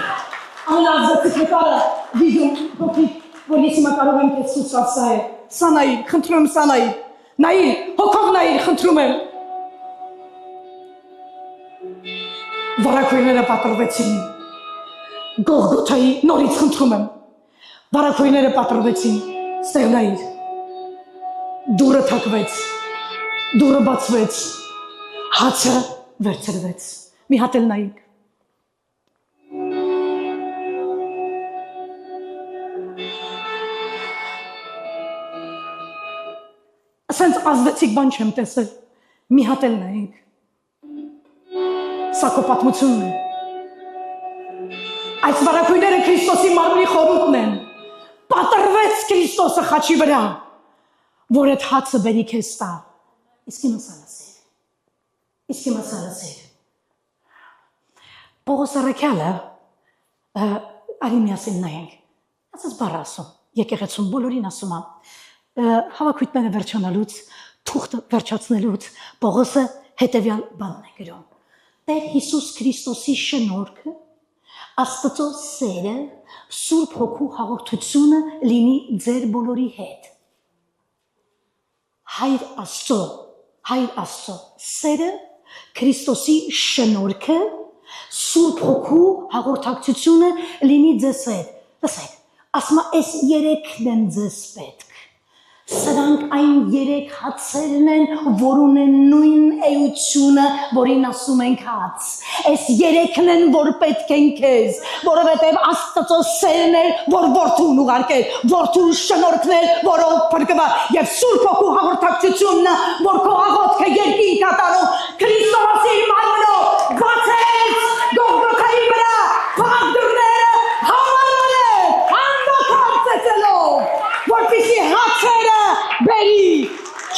A: ամենազգծիկ նկարը, վիդում, հոգի, որ ես հիմա կարող եմ կեզ սուսած սա է, սա նայիր, խնդրում եմ սա նայիր, նայիր, հոգով նայիր, խնդրում եմ, վարակույրները պատրվեցին, Գողգոթայի նորից խնդրում եմ, վարակույրները պատրվեցին, ստեղ նայիր, դուրը թակվեց, դուրը բացվեց, հացը վերցրվեց, մի հատ էլ նայիկ, ասենց ազդեցիկ բան չեմ տեսել, մի հատ էլ նայիկ, սա քո պատմությունն է, այս վարակույրները Քրիստոսի մարմնի խորհուրդն են, պատրվեց Քրիստոսը խաչի վրա, որ այդ հացը բերի քեզ տա, իսկ իմ ասալասեր, Պողոս առաքյալը, արի միասին նայենք, ասած բառ ասում, եկեղեցում բոլորին ասում է, հավաքույթները վերջանալուց, թուղթը վերջացնելուց, Պողոսը հետևյալ բանն է գրում, Տեր Հիսուս Քրիստոսի շնորհքը, Աստծո սերը, Սուրբ Հոգու հաղորդությունը լինի ձեր բոլորի հետ։ Հայր Աստծո սերը, Քրիստոսի շնորհքը, Սուրբ Հոգու հաղորդակցությունը լինի ձեզ հետ։ Լսեք, ասма այս երեքն են ձեզ պետք։ Սրանք այն երեք հացերն են, որ ունեն նույն էությունը, որին ասում ենք հաց։ Այս երեքն են, որ պետք են քեզ, որովհետև Աստծո սերն է, որ որդուն ուղարկել, որդու շնորհքն է, որով փրկված, եւ Սուրբ Հոգու հաղորդակցությունն է, որ քո աղոթքը երկին կատարում, Քրիստոսի մարմնով բացեց Գողգոթայի վրա, փակ դռները համառորեն, անդոքար ծեծելով, որպեսզի հացերը բերի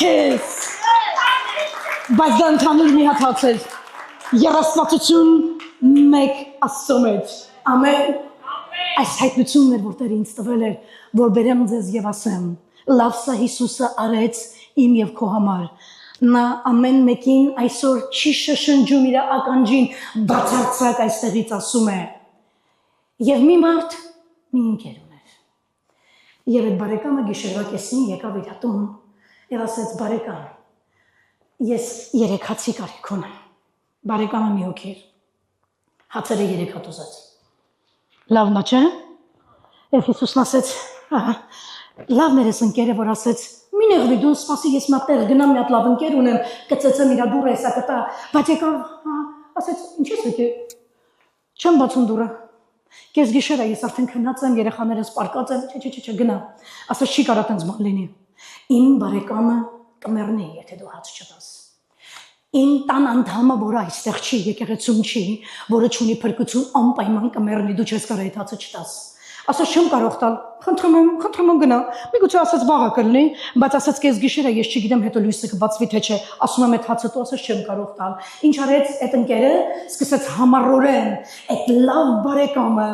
A: քեզ։ Բայց դա ընդհանուր մի հատ հաց էր, երաստվածություն մեկ Աստծո մեջ, ամեն, այս հայտնությունն էր, որ Տերը ինձ տվել էր, որ բերեմ ձեզ եւ ասեմ, լավ սա Հիսուսը արեց իմ եւ քո համար, նա ամեն մեկին այսօր չի շշնջում իր ականջին, բացարձակ այստեղից ասում է, եւ մի մարդ մի ընկեր ուներ, եւ այդ բարեկամը գիշերվա կեսին եկավ իր տուն եւ ասեց բարեկամ, ես 3 հացի կարիք ունեմ, բարեկամը մի հոգի էր, հացերը 3 հատ ուզած, լավն է, չէ՞, եւ Հիսուսն ասեց, լավն էր այս ընկերը, որ ասեց, մի նեղվի դու սպասի, ես մի հատ տեղ գնամ, մի հատ լավ ընկեր ունեմ, կծեցեմ իր դուռը, հեսա կտա, բայց եկավ, ասեց, ինչ ես եկել, չեմ բացում դուռը, կես գիշեր է, ես արդեն քնած եմ, երեխաներս պարկած են, չէ, գնա, ասեց, չի կարա տենց բան լինի, իմ բարեկամը կմեռնի, եթե դու հաց չտաս, իմ տան անդամը, որը այստեղ չի, եկեղեցում չի, որը չունի փրկություն, անպայման կմեռնի, դու չես կարող այդ հացը չտաս, ասաց չեմ կարող տալ, խնդրում եմ գնա, միգուցե ասաց վաղը կլինի, բայց ասաց կես գիշերը ես չգիտեմ հետո լույսը կբացվի թե չէ, ասում եմ այդ հացը դու ասաց չեմ կարող տալ, ինչ արեց այդ ընկերը, սկսեց համառորեն, այդ լավ բարեկամը,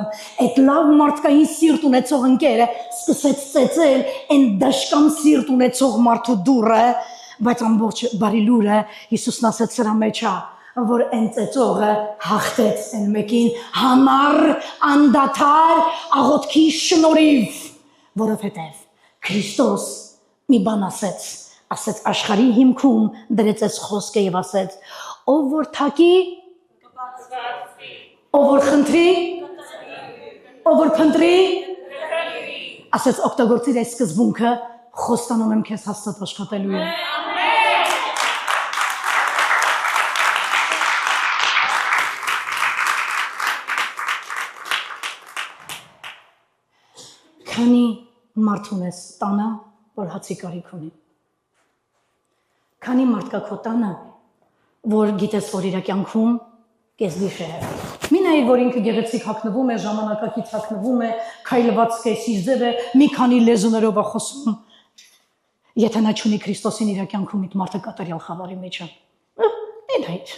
A: այդ լավ մարդկային սիրտ ունեցող ընկերը, սկսեց ծեծել այն դաշկան սիրտ ունեցող մարդու դուռը, բայց ամբողջ բարի լուրը Հիսուսն ասաց սրա մեջ է, որ այն ծեծողը հաղթեց այն մեկին համառ անդադար աղոթքի շնորհիվ, որովհետև Քրիստոս մի բան ասեց աշխարհի հիմքում դրեց այս խոսքը եւ ասեց ով որ թակի կբացվի, ով որ խնդրի ով որ փնտրի ասեց օգտագործիր այս սկզբունքը խոստանում եմ քեզ հաստատ աշխատելու է մարդ ունես տանը, որ հացի կարիք ունի։ Քանի մարդ կա քո տանը, որ գիտես, որ իր կյանքում կեսգիշեր է։ Մի նայիր, որ ինքը գեղեցիկ հագնվում է, ժամանակակից հագնվում է, քայլված կեսի ձև է, մի քանի լեզուներով է խոսում։ Եթե նա չունի Քրիստոսին իր կյանքում, այդ մարդը կատարյալ խավարի մեջ է։ Էն այդ։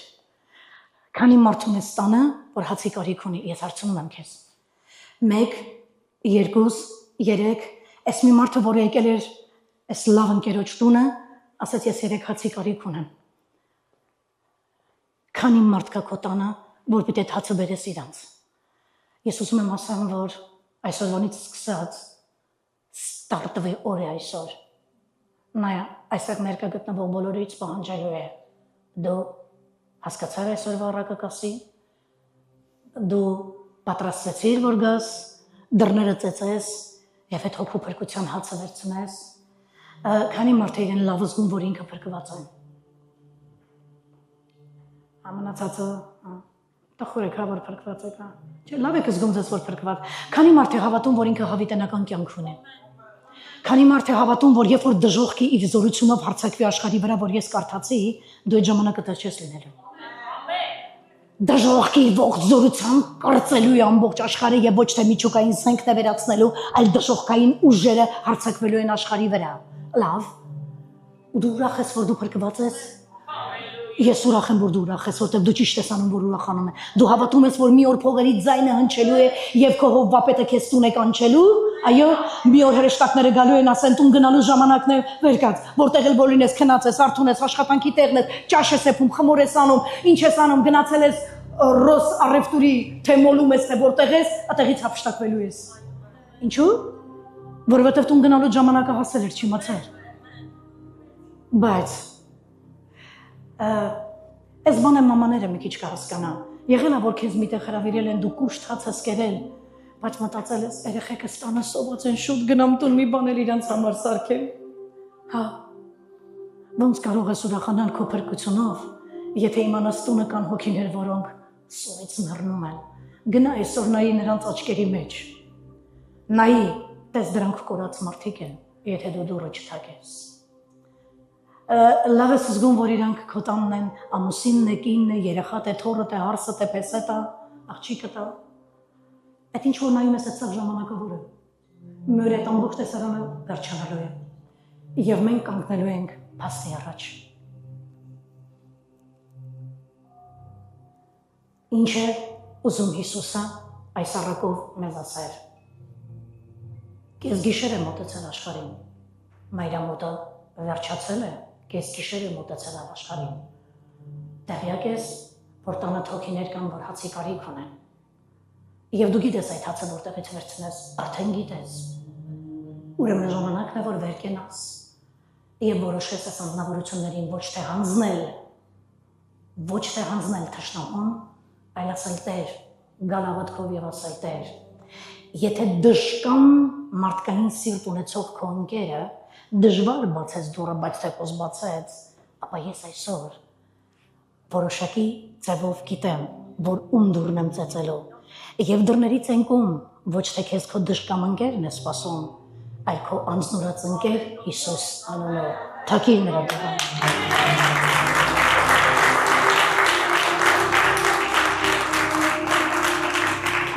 A: Քանի մարդ ունես տանը, որ հացի կարիք ունի, ես հարցնում եմ քեզ։ 1, 2, 3, այս մի մարդը, որ եկել էր այս լավ ընկերոջ տունը, ասաց ես 3 հացի կարիք ունեմ։ Քանի մարդ կա քո տանը, որ պիտի այդ հացը բերես իրանց։ Ես ուզում եմ ասեմ, որ այսօրվանից սկսած ստարտվի օրը այսօր։ Նայա, այստեղ ներկա գտնվող բոլորից պահանջելու է։ Դու հասկացար այսօրվա առակակասի, դու պատրաստեցիր, որ գաս, դռները ծեծես և այդ հոգու փրկության հացը վերցնես, քանի մարդ է իրեն լավ զգում, որ ինքը փրկված է։ Ամենացածը, տխուր եք, որ փրկված եք, լավ եք զգում ձեզ, որ փրկված։ Քանի մարդ է հավատում, որ ինքը հավիտենական կյանք ունի։ Քանի մարդ է հավատում, որ երբ որ դժոխքի իր զորությունով հարձակվի աշխարհի վրա, որ ես կարդացի, դու այդ ժամանակը դեռ չես լինելու։ Դժոխքի ողջ զորությամբ կարծելու է ամբողջ աշխարհը եւ ոչ թե միջուկային սենքն է վերացնելու, այլ դժոխքային ուժերը հարձակվելու են աշխարհի վրա։ Լավ։ Ու դու ուրախ ես, որ դու փրկված ես։ Ես ուրախ եմ, որ դու ուրախ ես, որտեղ դու ճիշտ ես անում, որ ուրախանում է։ Դու հավատում ես, որ մի օր փողերի ձայնը հնչելու է եւ քո հովվապետը քեզ տուն է կանչելու։ Այո, մի օր հրեշտակները գալու են, ասեն տուն գնալու ժամանակն է վերկած, որտեղ էլ որ լինես, քնած ես, արթուն ես, աշխատանքի տեղն ես, ճաշ ես եփում, խմոր ես անում, ինչ ես անում, գնացել ես ռոս առևտուրի, թե մոլում ես, թե որտեղ ես, այդտեղից հափշտակվելու ես։ Ինչու՞։ Որովհետեւ տուն գնալու ժամանակը հասել էր, չիմացար։ Բայց այս բանը մամաները մի քիչ կհասկանան։ Եղել է, որ քեզ միտեղ հրավիրել են, դու կուշտ հաց ես կերել, բայց մտածել ես, երեխեքս տանը սոված են, շուտ գնամ տուն մի բան էլ իրանց համար սարքեմ։ Հա։ Ոնց կարող ես ուրախանալ քո փրկությունով, եթե իմանաս տունը կան հոգիներ, որոնք սովից մեռնում են։ Գնա այսօր նայի նրանց աչքերի մեջ։ Նայի, տես դրանք կորած մարդիկ են, եթե դու դուռը չթակես։ Լավ ես զգում, որ իրանք քո տանն են, ամուսինն է, կինն է, երեխատ է, թոռդ է, հարսդ է, փեսետ է, աղջիկդ է։ Այդ ինչ որ նայում ես այդ սաղ ժամանակավորը, մի օր այդ ամբողջ տեսարանը վերջանալու է, և մենք կանգնելու ենք փաստի առաջ։ Ինչ է ուզում Հիսուսը այս առակով մեզ ասել։ Կես գիշեր է մոտեցել աշխարհին, մայրամուտը վերջացել է, կես գիշեր է մոտեցել աշխարհին։ Տեղյակ ես, որ տանը հոգիներ կան, որ հացի կարիք ունեն։ Եվ դու գիտես այդ հացը որտեղից վերցնես, արդեն գիտես։ Ուրեմն ժամանակն է, որ վեր կենաս եւ որոշես այս անձնավորություններին ոչ թե հանձնել թշնամուն, այլ ասել Տեր, գալ աղոթքով եւ ասել Տեր, եթե դժկամ մարդկային սիրտ ունեցող քո ընկերը դժվար բացեց դուռը, բայց թեկոս բացեց, ապա ես այսօր որոշակի ձևով գիտեմ, որ ում դուռն եմ ծեծելու, եւ դռներից ենկում ոչ թե քեզ քո դժկամ ընկերն է սպասում, այլ քո անձնուրաց ընկեր Հիսուս անունով, թակիր նրա դռը։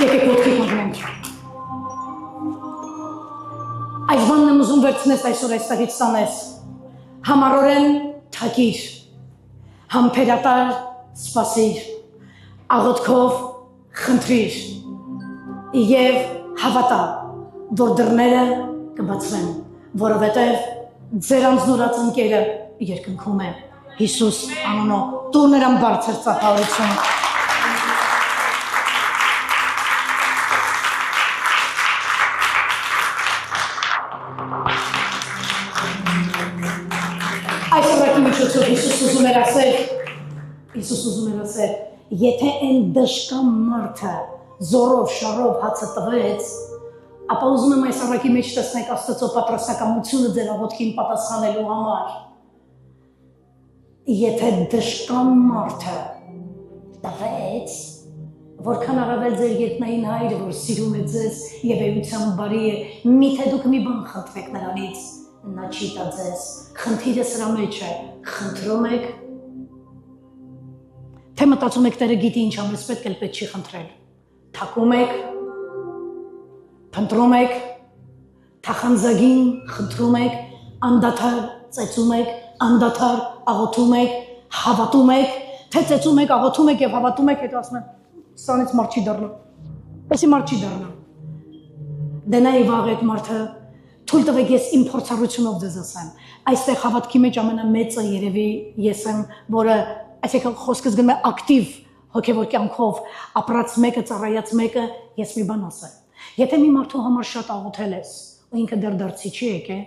A: Եկեք ոտքի կանգնենք։ Այս բանն եմ ուզում վերցնես այսօր այստեղից տանես, համառորեն թակիր, համբերատար սպասիր, աղոթքով խնդրիր և հավատա, որ դռները կբացվեն, որովհետև ձեր անձնուրաց ընկերը երկնքում է, Հիսուս անունով, տուր նրան բարձր ծափահարություն։ Այս օրակի միջոցով Հիսուս ուզում էր ասել, եթե այն դժկամ մարդը զորով, շարով հացը տվեց, ապա ուզում եմ այս օրակի մեջ տեսնեք Աստծո պատրաստակամությունը ձեր աղոթքին պատասխանելու համար։ Եթե դժկամ մարդը տվեց, Որքան առավել ձեր երկնային հայրը, որ սիրում է ձեզ եւ էության բարի է, միթե դուք մի բան խնդրեք նրանից, նա չի տա ձեզ։ Խնդիրը սրա մեջ է, խնդրում եք, թե մտածում եք Տերը գիտի ինչ ամենից պետք է չի խնդրել։ Թակում եք, փնտրում եք, թախանձագին խնդրում եք, անդադար ծեծում եք, անդադար աղոթում եք, հավատում եք, թե ծեծում եք, աղոթում եք եւ հավատում եք, հետո ասում եք Սանից մարդ չի դառնա, եսի մարդ չի դառնա, դե նայ վաղ այդ մարդը, թույլ տվեք ես իմ փորձառությունով ձեզ ասեմ, այստեղ հավատքի մեջ ամենամեծը երևի ես եմ, որը այսինքն խոսքս գնում է ակտիվ հոգևոր կյանքով ապրած մեկը, ծառայած մեկը, ես մի բան ասեմ, եթե մի մարդու համար շատ աղոթել ես, ու ինքը դեռ դարձի չի եկե,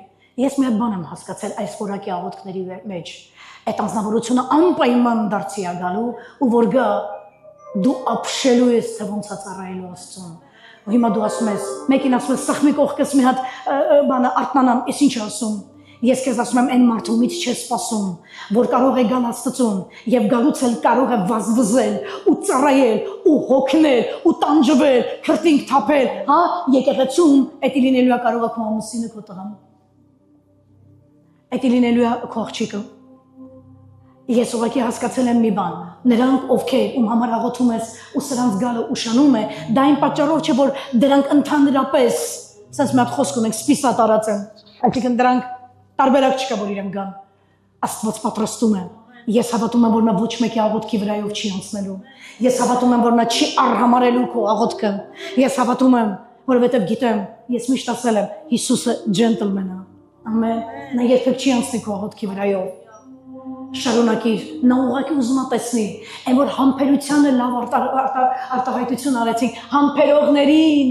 A: ես մի հատ բան եմ հասկացել այս որակի աղոթքների մեջ, այդ անձնավորությունը անպայման դարձի է գալու, ու որ գա դու ապշելու ես թե ոնց է ծառայելու Աստծուն։ Ու հիմա դու ասում ես, մեկին ասում ես, սխմի կողքս մի հատ բանը արթնանամ, ես ինչ ասում։ Ես քեզ ասում եմ, այն մարդումից չես սպասում, որ կարող է գալ Աստծուն եւ գալուց էլ կարող է վազվզել ու ծառայել ու հոգնել ու տանջվել, քրտինք թափել, հա, եկեղեցում էդի լինելու է կարող է քո ամուսինը, քո տղան։ Էդի լինելու է քո աղջիկը։ Ես ուղղակի հասկացել եմ մի բան, նրանք ովքեր ում համար աղոթում ես ու սրանց գալը ուշանում է, դա այն պատճառով չէ, որ դրանք ընդհանրապես, ասես մի հատ խոսք ունենք, սպիսա տարածեն, այսինքն դրանք տարբերակ չկա, որ իրենք գան, Աստված պատրաստում է, ես հավատում եմ, որ նա ոչ մեկի աղոթքի վրայով չի անցնելու, ես հավատում եմ, որ նա չի արհամարելու քո աղոթքը, ես հավատում եմ, որովհետև գիտեմ, ես միշտ ասել եմ, Հիսուսը ջենտլմեն է, ամեն, նա երբեք չի անցնի քո աղոթքի վրայով շարունակիր, նա ուղղակի ուզում է տեսնի, այն որ համբերությանը լավ արտահայտություն արեցինք, համբերողներին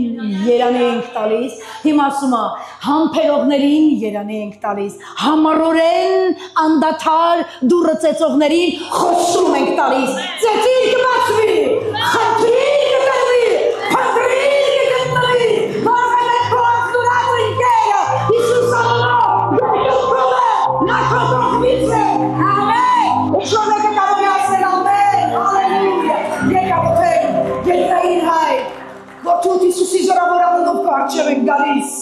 A: երանի ենք տալիս, հիմա ասում է, համբերողներին երանի ենք տալիս, համառորեն անդադար դուռը ծեծողներին խոսում ենք տալիս, ծեծիր կբացվի, խնդրիր կտրվի, փնտրիր կգտնվի, բարձր եք քո աղդուրած ընկերը, Հիսուս անունով, երկրում է, նա քո կողմից է, Շոն եկը կարող է ասել ամեն, հալելույա, եկավոթեք, երկնային հայր, որ թուտ Իսուսի զորավոր անունով կարջև ենք գալիս,